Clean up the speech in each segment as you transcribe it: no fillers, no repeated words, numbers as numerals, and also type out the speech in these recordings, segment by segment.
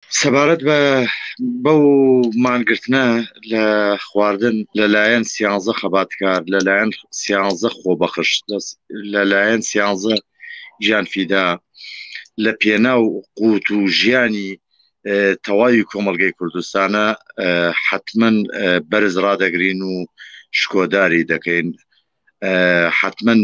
سەبارەت بەو مانگرتنە لە خواردن لەلایەن سیانزە خەباتکار لەلایەن سیانزە خۆبەخش لەلایەن سیانزە گیانفیدا لە پێناو قوت و ژیانی تەواوی کۆمەلگەی کوردستانە حتمما بەرز ڕادەگرین و شکۆداری دەکەین. حتمما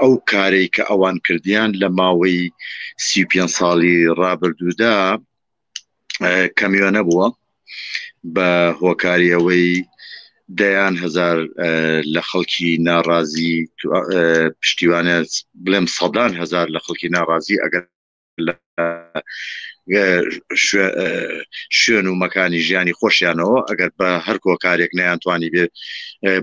ئەو کارەی کە ئەوان کردیان لە ماوەی 35 ساڵی ڕابردوودا کەمیۆنە بووە بە هۆکاریەوەی دەیان هەزار لە خەڵکی ناڕازی پشتیوانە بڵێم سەدان هەزار لە خەڵکی ناڕازی ئەگەر شوێن و مەکانی ژیانی خۆشیانەوە ئەگەر بە هەر کۆکارێک نەیانتوانی بێ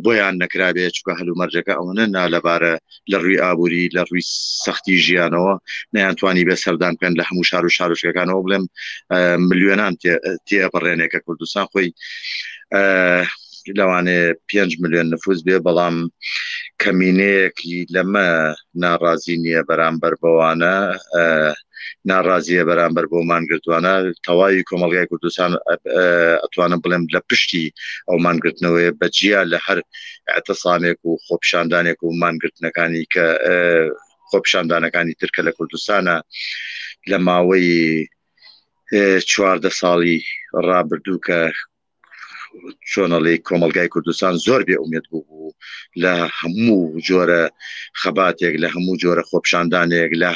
بۆیان نەکرابێ چکە هەلومەرجەکە ئەوەنە نالەبارە لە ڕووی ئابووری لە ڕووی سەختی ژیانەوە نەیانتوانی بێ سەردان بکەن لە هەموو شار و شارۆچکەکانەوە بڵێم ملیۆنان تێپەڕێنێکە کوردستان خۆی لەوانێ 5 ملیۆن نفوس بێ بەڵام کەمینەیەکی لەمە ناڕازی نییە بەرامبەر بەوانە ناڕازیە بەرامبەر بۆ مانگرتوانە تەواوی کۆمەلگای کوردستان ئەتوانم بڵێم لە پشتی ئەو مانگرتنەوەی بەجیا لە هەر ئەتەسامێک و خۆپیشاندانێک و مانگرتنەکانی کە خۆپیشاندانەکانی ترکە لە کوردستانە لە ماوەی 14 ساڵی ڕابردوو کە چۆنەڵی کۆمەلگای کوردستان زۆر بێ ئومێد بوو لە هەموو جۆرە خەباتێک لە هەموو جۆرە خۆپیشاندانێک لە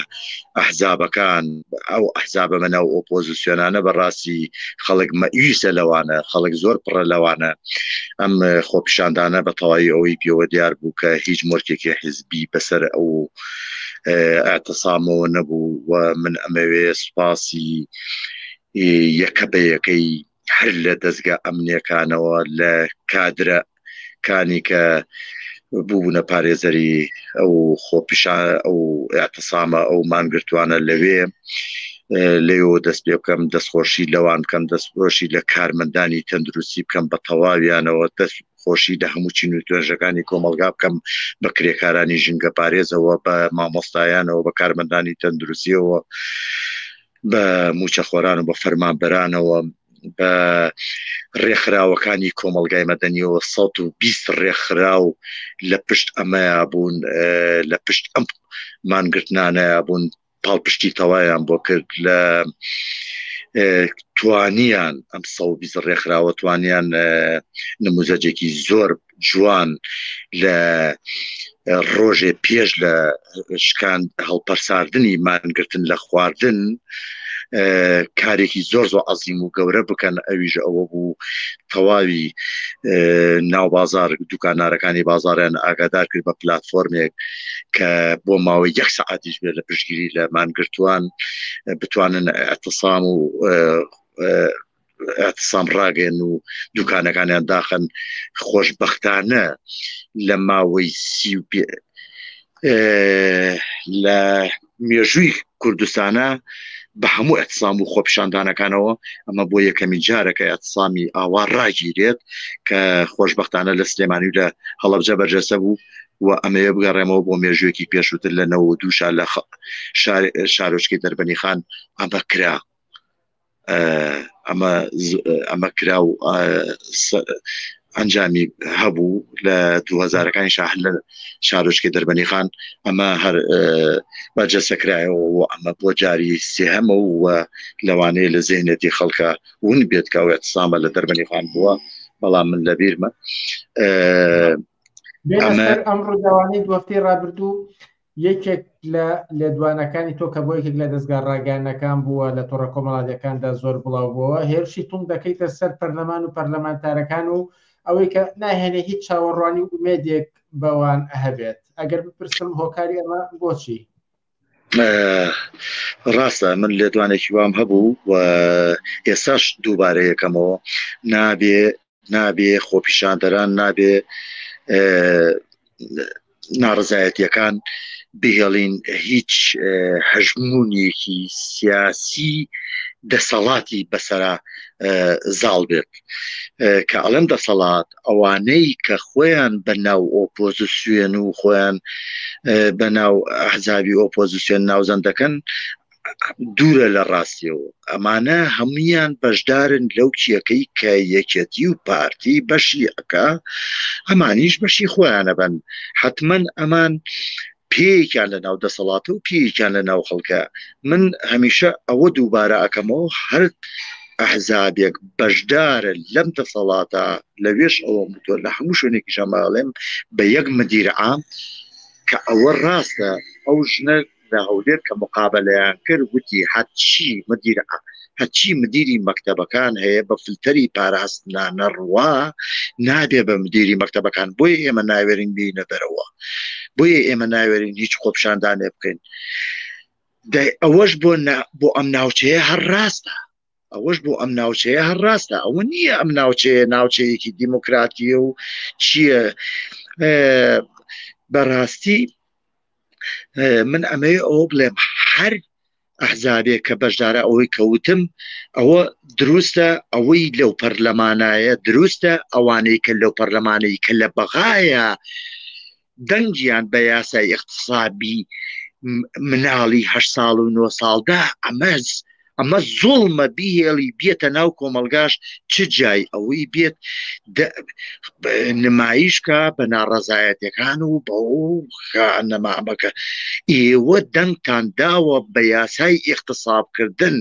ئەحزابەکان ئەو ئەحزابە بەناو ئۆپۆزیسیۆنانە بەڕاستی خەڵک مەئویسە لەوانە خەڵک زۆر پڕە لەوانە ئەم خۆپیشاندانە بە تەواوی ئەوەی پێوە دیار بوو کە هیچ مۆرکێکی حیزبی بەسەر ئەو ئاعتسامەوە نەبوو و من ئەمەوێ سوپاسی یەکە بە یەکەی هەر لە دەستگا ئەمنیەکانەوە لە کادرەکانی کە بووبوونە پارێزەری ئەو خۆپیشان ئەو ئاعتسامە ئەو مانگرتوانە لەوێ دەست پێ بکەم دەستخۆشی لەوان بکەم دەستخۆشی لە کارمەندانی تەندروستی بکەم بە تەواویانەوە دەستخۆشی لە هەموو چین و توێژەکانی کۆمەلگا بکەم بە کرێکارانی ژینگە پارێزەوە بە مامۆستایانەوە بە کارمەندانی تەندروستیەوە بە موچەخۆران و بە فەرمانبەرانەوە بە ڕێکخراوەکانی کۆمەلگای مەدەنیەوە 120 ڕێکخراو لە پشت ئەمەیە بوون لە پشت ئەم مانگرتنانەیە بوون پاڵپشتی تەوایان بۆ کرد لە توانیان ئەم 120 ڕێکخراوە توانیان نموزەجێکی زۆر جوان لە ڕۆژێ پێش لە شکان هەڵپەرساردنی مانگرتن لە خواردن کارێکی زۆر زۆر عەزیم و گەورە بکەن ئەویش ئەوە بوو تەواوی ناوبازار دوکانارەکانی بازاریان ئاگادار کرد بە پلاتفۆرمێک کە بۆ ماوەی 1 سەعاتیش بێت لە پشتگیری لە مانگرتوان بتوانن ئەعتسام و ئەعتسام ڕاگەن و دوکانەکانیان داخن خۆشبەختانە لە ماوەی لە مێژووی کوردستانە بە هەموو ئەعتسام و خۆپیشاندانەکانەوە ئەمە بۆ یەکەمین جارەکە ئەعتسامی ئاوا ڕاگیرێت کە خۆشبەختانە لە سلێمانی و لە هەڵەبجە بەرجەسە بوو و ئەمەیە بگەڕێمەوە بۆ مێژوویەکی پێشووتر لە 92 لە شارۆچکەی دەربەنی خان ئەمە کرا ئەمە کرا و ئەنجامی هەبوو لە 2000ەکانی شاهل لە شارۆچکەی دەربەنی خان ئەمە هەر بەرجەسەکرایەوە و ئەمە بۆ جاری سێهەمە و لەوانەیە لە زێنێتی خەڵکە ون بێت کە ئەعتسامە لە دەربەنی خان بووە بەڵام من لەبیرمە ئەم ڕووداوانەی دووەفتەی ڕابردوو یەکێک لە لێدوانەکانی تۆ کە بۆ یەکێک لە دەستگا ڕاگەیاندنەکان بووە لە تۆڕە کۆمەڵایەتیەکاندا زۆر بڵاو بووە هێرشی تونگ دەکەیتە سەر پەرلەمان و پەرلەمانتارەکان و ئەوەی کە ناهێنێ هیچ چاوەڕوانی و ئومێدێک بەوان هەبێت ئەگەر بپرسم هۆکاری ئەمە بۆچی؟ ڕاستە من لێدوانێکی وام هەبوو و ئێستاش دووبارە یەکەمەوە نابێ خۆپیشاندەران نابێ ناڕزایەتیەکان بهێڵین هیچ هەژمونیەکی سیاسی دەسەڵاتی بەسەرا زاڵ بێت کە ئەڵەم دەسەڵات ئەوانەی کە خۆیان بەناو ئۆپۆزیسیۆن و خۆیان بەناو ئەحزابی ئۆپۆزیسیۆن ناوزەند دەکەن دوورە لە ڕاستیەوە ئەمانە هەمویان بەشدارن لەو کیەکەی کە یەکێتی و پارتی بەشی ئەکا ئەمانیش بەشی خۆیانە بن حتمما ئەمان پێیان لە ناو دەسەڵاتە و پێیان لە ناو خەڵکە من هەمیشە ئەوە دووبارە ئەەکەمەوە هەر ئەحزابێک بەشدارە لەم دەسەڵاتە لەوێش ئەوە بتۆ لە هەموو شوێنێکی ژەماڵێم بە یەک مدیر عام کە ئەوە ڕاستە ئەو ژنە لە هەولێر کە مقابلەیان کرد وتی هەچی مدیری مەکتەبەکان هەیە بە فلتەری پاراستنانە ڕوا نابێ بە مدیری مەکتەبەکان بۆیە ئێمە ناوێرین بینە دەرەوە بۆیە ئێمە ناوێرین هیچ خۆپشاندانێ بکەین ئەوەش بۆ ئەم ناوچەیە هەر ڕاستە ئەوەش بۆ ئەم ناوچەیە هەر ڕاستە ئەوە نییە ئەم ناوچەیە ناوچەیەکی دیموکراتیە و چییە بەڕاستی من ئەمەیە ئەوە بڵێم هەر ئەحزابێک کە بەشدارە ئەوەی کەوتم ئەوە دروستە ئەوەی لەو پەرلەمانایە دروستە ئەوانەی کە لەو پەرلەمانەی کە لە بەغایە دەنگیان بە یاسای اقتصابی مناڵی 8 ساڵ و 9 ساڵدا ئەمە زوڵمە بیهێڵی بێتە ناو کۆمەلگاش چ جای ئەوەی بێت نمایشکە بە ناڕەزایەتەکان و بە نەمامەکە ئێوە دەنگتان داوە بە یاسای اقتصابکردن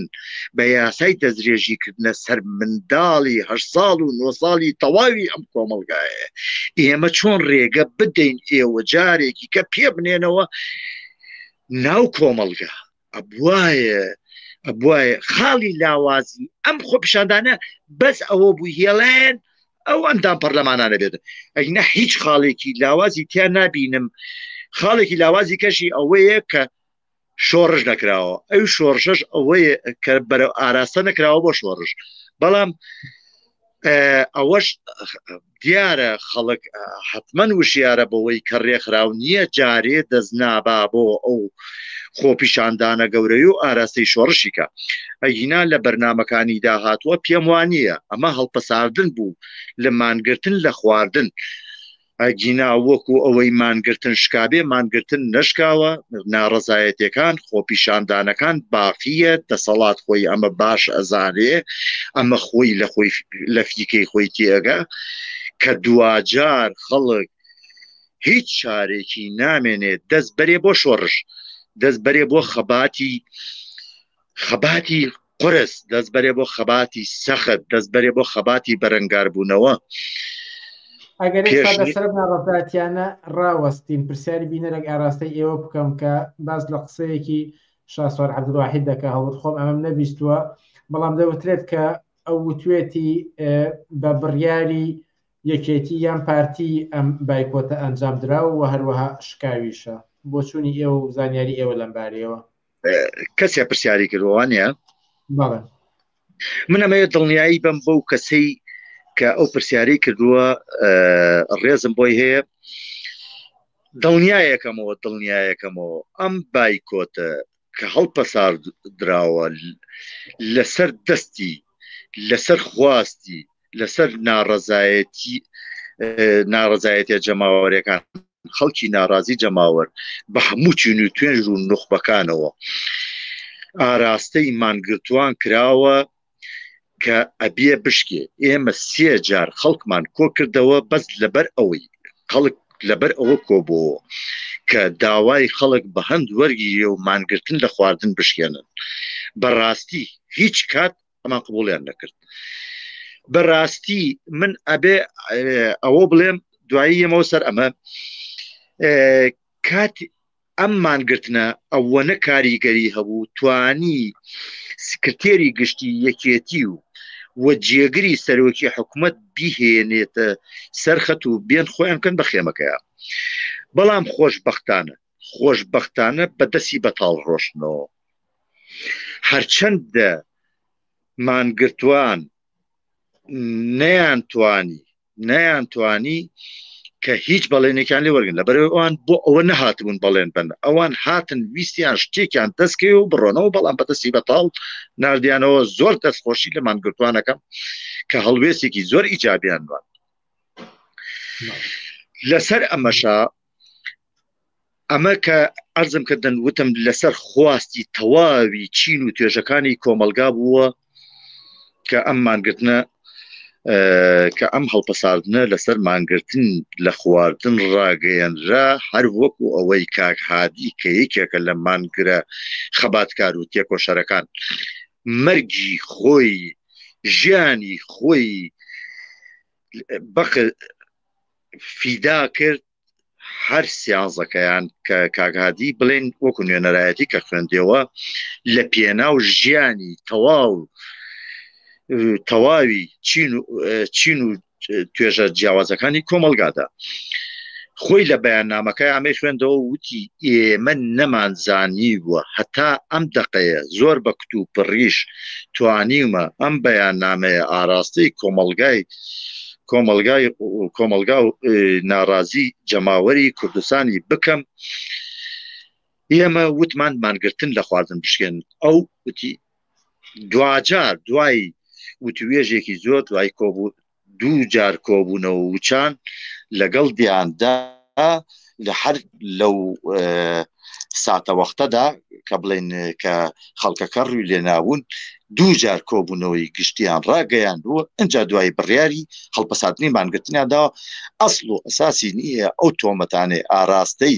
بە یاسای دەستدرێژیکردنە سەر منداڵی 8 ساڵ و 9 ساڵی تەواوی ئەم کۆمەلگایە ئێمە چۆن ڕێگە بدەین ئێوە جارێکی کە پێ بنێنەوە ناو کۆمەلگا ئەبوایە خاڵی لاوازی ئەم خۆپیشاندانە بەس ئەوە بوو هێڵێن ئەو ئەندام پەرلەمانانە بێت ئەگەنا هیچ خاڵێکی لاوازی تیان نبینم خاڵێکی لاوازی کەشی ئەوەیە کە شۆڕش نەکراوە ئەو شۆڕشش ئەوەیە کە بەرەو ئاراستە نەکراوە بۆ شۆڕش بەڵام ئەوەش دیارە خەڵک حتمما وشیارە بەوەی کە ڕێکخراو نییە جارێ دەستنابا بۆ ئەو خۆپیشاندانە گەورەی و ئاراستەی شۆڕشیکە ئەگینا لە بەرنامەکانی داهاتووە پێم وانە ئەمە هەڵپەساردن بوو لە مانگرتن لە خواردن ئەگینا وەکو ئەوەی مانگرتن شکابێ مانگرتن نشکاوە ناڕەزایەتەکان خۆپیشاندانەکان باقیە دەسەڵات خۆی ئەمە باش ئەزانێ ئەمە خۆی لە فیکەی خۆی تێگە کە دوجار خەڵک هیچ شارێکی نامێنێت دەست بەرێ بۆ شۆڕش دەست بەرێ بۆ خەباتی قرس دەست بەرێ بۆ خەباتی سەخت دەست بەرێ بۆ خەباتی بەرەنگاربوونەوە ئەگەر سەر ناڕەزایەتیانە ڕاوەستین پرسیاری بینە لەگ ئاراستەی ئێوە بکەم کە باز لە قسەیەکی شاسوار عەبدولواحید دەکە هەوڵ خۆم ئەمەم نەبیستووە بەڵام دەوترێت کە ئەو وتوێتی بە بڕیاری یەکێتی یان پارتی ئەم بایکۆتە ئەنجام دراوە و هەروەها شکاویشە بۆ چوونی ئێوە و زانیاری ئێوە لەم بارەیەوە کەسێ پرسیاری کردوانە بەڵێ من ئەمەیە دڵنیایی بەم بەو کەسەی کە ئەو پرسیاری کردووە ڕێزم بۆی هەیە دڵنیایەکەمەوە ئەم بایکۆتە کە هەڵپەسار دراوە لەسەر دەستی لەسەر خواستی لەسەر ناڕەزایەتی جەماوەریەکان خەڵکی ناڕازی جەماوەر بە هەموو چین و توێنژ و نوخبەکانەوە ئاراستەی مانگرتوان کراوە کە ئەبێ بشکێ ئێمە 3 جار خەڵکمان کۆ کردەوە بەس لەبەر ئەوەی خەڵک لەبەر ئەوە کۆبووە کە داوای خەڵک بە هەند وەرگیرێ و مانگرتن لە خواردن بشکێنن بەڕاستی هیچ کات ئەمان قبوڵیان نەکرد بەڕاستی من ئەبێ ئەوە بڵێم دوایی ئەمەوە سەر ئەمە کات ئەم مانگرتنە ئەوەنە کاریگەری هەبوو توانی سکرتێری گشتی یەکێتی و جێگری سەرۆکی حکوومەت بیهێنێتە سەرخەت و بێن خۆیان کەن بە خێمەکەیە بەڵام خۆشبەختانە بەدەستی بەتاڵ ڕۆشتنەوە هەرچەندە مانگرتوان نەیانتوانی کە هیچ بەڵێنێکیان لێ وەرگن لەبەرەوەی ئەوان بۆ ئەوە نەهاتبوون بەڵێن بن ئەوان هاتن ویستیان شتێکیان دەستکەوێ و بڕۆنەوە بەڵام بەدەستی بەتاڵ نردیانەوە زۆر دەستخۆشی لە مانگرتوانەکەم کە هەڵوێستێکی زۆر ئیجابیان وان لەسەر ئەمەشا ئەمە کە ئەرزم کردن وتم لەسەر خواستی تەواوی چین و توێژەکانی کۆمەلگا بووە کە ئەم مانگرتنە کە ئەم هەڵپەساردنە لەسەر مانگرتن لە خواردن ڕاگەیەنرا هەر وەکو ئەوەی کاک هادی کە یەکێکە لە مانگرە خەباتکار و تێکۆشەرەکان مەرگی خۆی ژیانی خۆی بەق فیدا کرد هەر سیانزەکەیان کە کاگادی بڵێن وەکو نوێنەرایەتی کە خوێندێەوە لە پێناو ژیانی تەواوی چین و توێژە جیاوازەکانی کۆمەلگادا خۆی لە بەیاننامەکەی ئەمەی خوێندەوە وتی ئێمە نەمانزانیوە هەتا ئەم دەقەیە زۆر بە کتوب پڕیش توانیمە ئەم بەیاننامەیە ئاراستەی کۆمەلگا و ناڕازی جەماوەری کوردستانی بکەم ئێمە وتمان مانگرتن لە خواردن بشکێن ئەو وتی دوجار دوای وتوێژێکی زۆر دوای دوو جار کۆبوونەوە وچان لەگەڵ دیاندا لە هەر لەو ساتە وەختەدا کە بڵێن کە خەڵکەکە ڕووی لێناون دوو جار کۆبوونەوەی گشتیان ڕاگەیاندووە ئەجا دوای بڕیاری هەڵپەساردنی مانگرتنیاندا ئەسڵ و ئەساسی نییە ئەو تۆمەتانێ ئاراستەی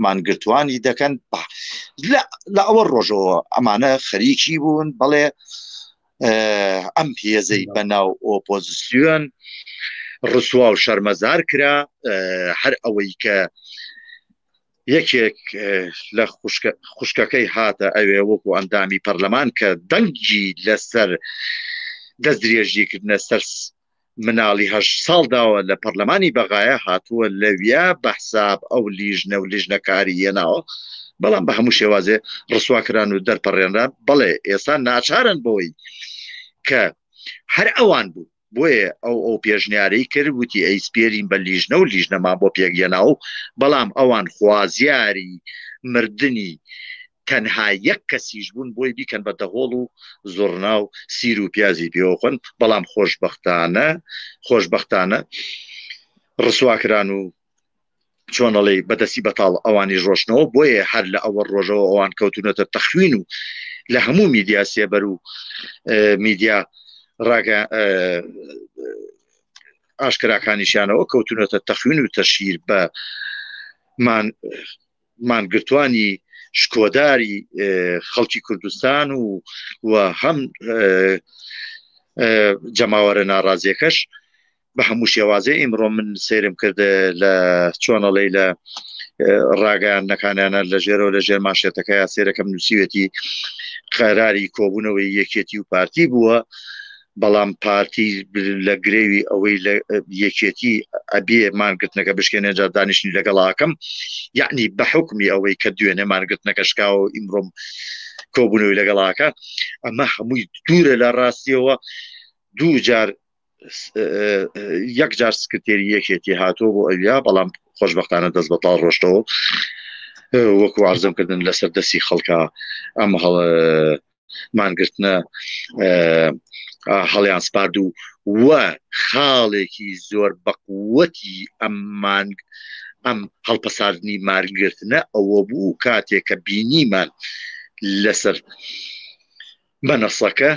مانگرتوانی دەکەن لە ئەوە ڕۆژەوە ئەمانە خەریکی بوون بەڵێ ئەم هێزەی بەناو ئۆپۆزیسیۆن ڕسوا و شەرمەزار کرا هەر ئەوەی کە یەکێک لە خوشکەکەی هاتە ئەوێ وەکو ئەندامی پەرلەمان کە دەنگی لەسەر دەست درێژیکردنە سەر مناڵی 8 ساڵداوە لە پەرلەمانی بەغایە هاتووە لەویا بەحساب ئەو لیژنە و لیژنەکاری هێناوە بەڵام بە هەموو شێوازێ ڕسواکران و دەرپەڕێنران بەڵێ ئێستا ناچارن بۆی کە هەر ئەوان بوو بۆیە ئەو پێشنیارەی کرد وتی ئەی سپێرین بە لیژنە و لیژنەمان بۆ پێگەێناو بەڵام ئەوان خوازیاری مردنی تەنها یەک کەسیش بوون بۆی بیکەن بە دەهۆڵ و زۆرنا و سیر و پیازی پێوەخۆن بەڵام خۆشبەختانە ڕسواکران و چۆنەڵێ بەدەستی بەتاڵ ئەوانی ڕۆشنەوە بۆیە هەر لە ئەوە ڕۆژەوە ئەوان کەوتونەتە تەخوین و لە هەموو میدیا سێبەر و میدیا ڕاگە ئاشکراکانیشانەوە کەوتونەتە تەخوین و تەشیر بە مانگرتوانی شکۆداری خەڵکی کوردستان و هەم جەماوەرە ناڕازیەکەش بە هەموو شێوازێ ئیمڕۆ من سێرم کردە لە چۆنەڵێ لە ڕاگەیانەکانیانە لە ژێرەوە لە ژێر ماشێتەکەی سێرەکەم نووسیوێتی قەراری کۆبوونەوەی یەکێتی و پارتی بووە بەڵام پارتی لە گرێوی ئەوەی لە یەکێتی ئەبێ مانگرتنەکە بشکێنێ جا دانیشتنی لەگەڵاکەم یعنی بە حکمی ئەوەی کە دوێنێ مانگرتنەکە شکاوە ئیمڕۆم کۆبوونەوەی لەگەڵاکە ئەمە هەمووی دوورە لە ڕاستیەوە دوو جار یەک جار سکرتێری یەکێتی هاتووە بۆ ئەویا بەڵام خۆشبەختانە دەست بەتاڵ ڕۆشتەوە وەکو عەرزم کردن لەسەر دەستی خەڵکە ئەم مانگرتنە هەڵیان سپارد و خاڵێکی زۆر بەقووەتی ئەم هەڵپەساردنی مانگرتنە ئەوە بوو کاتێک کە بینیمان لەسەر مەنەسەکە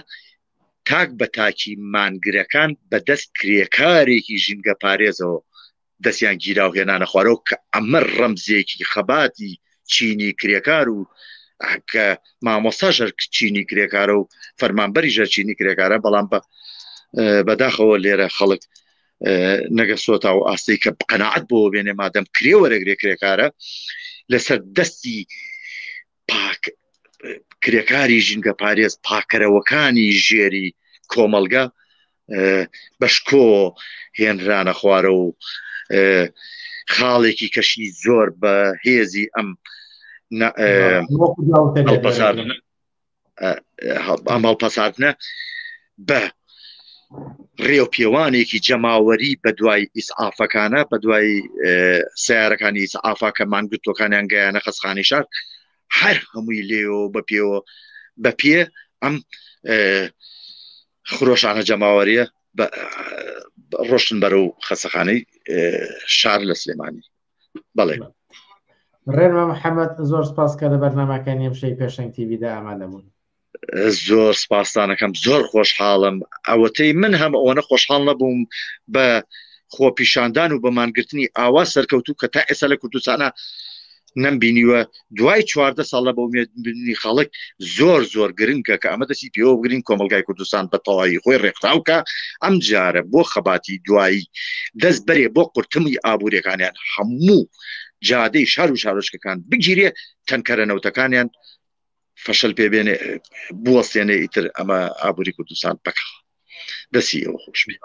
تاک بە تاکی مانگرەکان بەدەست کرێکارێکی ژینگە پارێزەوە دەستیان گیراو هێنانە خوارەوە کە ئەمە ڕەمزێکی خەباتی چینی کرێکار و کە مامۆستاژەر چینی کرێکارە و فەرمانبەری ژەر چینی کرێکارە بەڵام بەداخەوە لێرە خەڵک نەگە سۆتا و ئاستی کە قەناعەت بۆ بێنێ مادەم کرێ وەرەگرێ کرێکارە لەسەر دەستی پاک کرێکاری ژینگە پارێز پاکەرەوەکانی ژێری کۆمەلگا بەشکۆ هێنرانە خوارە و خاڵێکی کەشی زۆر بە هێزی ئەم هەڵپەساردنە بە ڕێو پێوانێکی جەماوەری بە دوای ئیسعافەکانە بە دوای سیارەکانی ئیسعافا کە مانگرتوەکانیان گەیانە خەسخانی شار هەر هەمووی لێەوە بە پێ ئەم خرۆشانە جەماوەریە ڕۆشتن بەرەو خەسەخانەی شار لە سلێمانی بەڵێ ڕێنما محەممەد زۆر سپاس کە لە بەرنامەکانی ئەم شەی پێشەنگ تیڤیدا ئامادەبوون. زۆر سپاسانەکەم، زۆر خۆشحاڵم. ئەوەتەی من هەم ئەوەنە خۆشحاڵ نەبووم بە خۆپیشاندان و بەمانگرتنی ئاوا سەرکەوتو کە تا ئێستا لە کوردستانە نەمبینیوە. دوای 14 ساڵ لە بەومێنی خەڵک زۆر گرنگە کە ئەمە دەستی پێوە بگرین کۆمەلگای کوردستان بە تەواوی خۆی ڕێکخراوکە. ئەم جارە بۆ خەباتی دوایی دەست بەرێ بۆ قورتمی ئابوووریەکانیان هەموو جادەی شار و شارۆچکەکان بگیرێ، تەنکەرە نەوتەکانیان فەشل پێبێنێ بوەستێنێ ئیتر ئەمە ئابووری کوردستان بکە. دەستی ئەوە خۆش بێ.